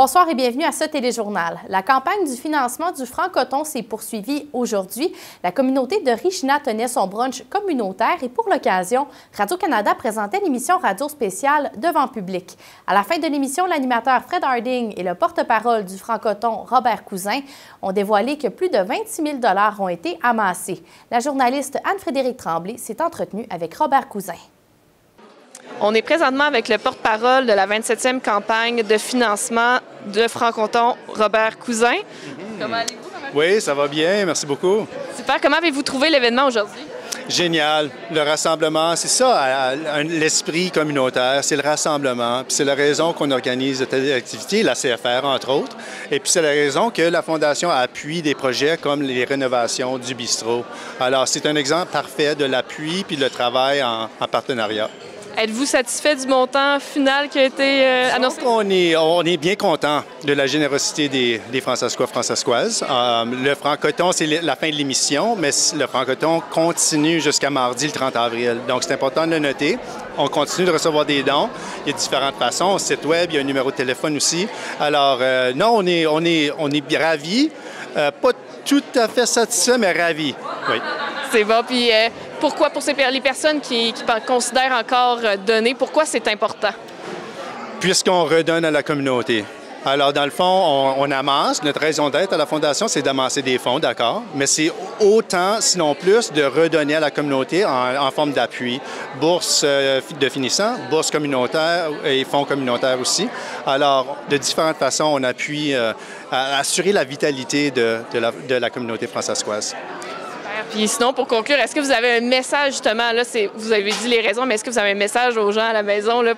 Bonsoir et bienvenue à ce téléjournal. La campagne du financement du franc-coton s'est poursuivie aujourd'hui. La communauté de Regina tenait son brunch communautaire et pour l'occasion, Radio-Canada présentait l'émission radio spéciale devant public. À la fin de l'émission, l'animateur Fred Harding et le porte-parole du franc-coton Robert Cousin ont dévoilé que plus de 26 000 $ ont été amassés. La journaliste Anne-Frédérique Tremblay s'est entretenue avec Robert Cousin. On est présentement avec le porte-parole de la 27e campagne de financement de franc-coton, Robert Cousin. Comment allez-vous? Oui, ça va bien. Merci beaucoup. Super. Comment avez-vous trouvé l'événement aujourd'hui? Génial. Le rassemblement, c'est ça, l'esprit communautaire, c'est le rassemblement. Puis c'est la raison qu'on organise de telles activités, la CFR entre autres. Et puis c'est la raison que la Fondation appuie des projets comme les rénovations du bistrot. Alors c'est un exemple parfait de l'appui puis le travail en partenariat. Êtes-vous satisfait du montant final qui a été annoncé? On est bien content de la générosité des Françaiscois-Françaiscoises. Le franc-coton, c'est la fin de l'émission, mais le franc-coton continue jusqu'à mardi, le 30 avril. Donc, c'est important de le noter. On continue de recevoir des dons. Il y a différentes façons. Site web, il y a un numéro de téléphone aussi. Alors, non, on est bien ravis. Pas tout à fait satisfait, mais ravis. Oui. C'est bon. Puis pourquoi, pour les personnes qui considèrent encore donner, pourquoi c'est important? Puisqu'on redonne à la communauté. Alors, dans le fond, on amasse. Notre raison d'être à la Fondation, c'est d'amasser des fonds, d'accord? Mais c'est autant, sinon plus, de redonner à la communauté en forme d'appui. Bourse de finissants, bourse communautaire et fonds communautaires aussi. Alors, de différentes façons, on appuie à assurer la vitalité de la communauté françaiscoise. Puis sinon, pour conclure, est-ce que vous avez un message, justement, là, vous avez dit les raisons, mais est-ce que vous avez un message aux gens à la maison là,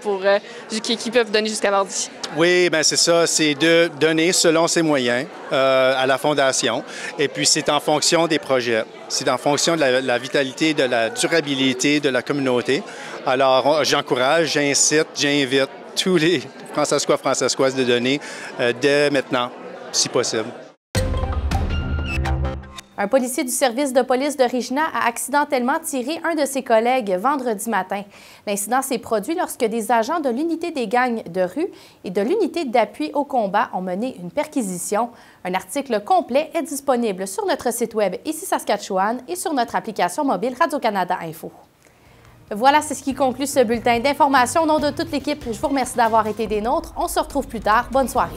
qui peuvent donner jusqu'à mardi? Oui, bien c'est ça, c'est de donner selon ses moyens à la Fondation. Et puis c'est en fonction des projets, c'est en fonction de la vitalité, de la durabilité de la communauté. Alors j'encourage, j'incite, j'invite tous les Françaiscois-Françaiscoises de donner dès maintenant, si possible. Un policier du service de police de Regina a accidentellement tiré un de ses collègues vendredi matin. L'incident s'est produit lorsque des agents de l'unité des gangs de rue et de l'unité d'appui au combat ont mené une perquisition. Un article complet est disponible sur notre site web Ici Saskatchewan et sur notre application mobile Radio-Canada Info. Voilà, c'est ce qui conclut ce bulletin d'information. Au nom de toute l'équipe, je vous remercie d'avoir été des nôtres. On se retrouve plus tard. Bonne soirée.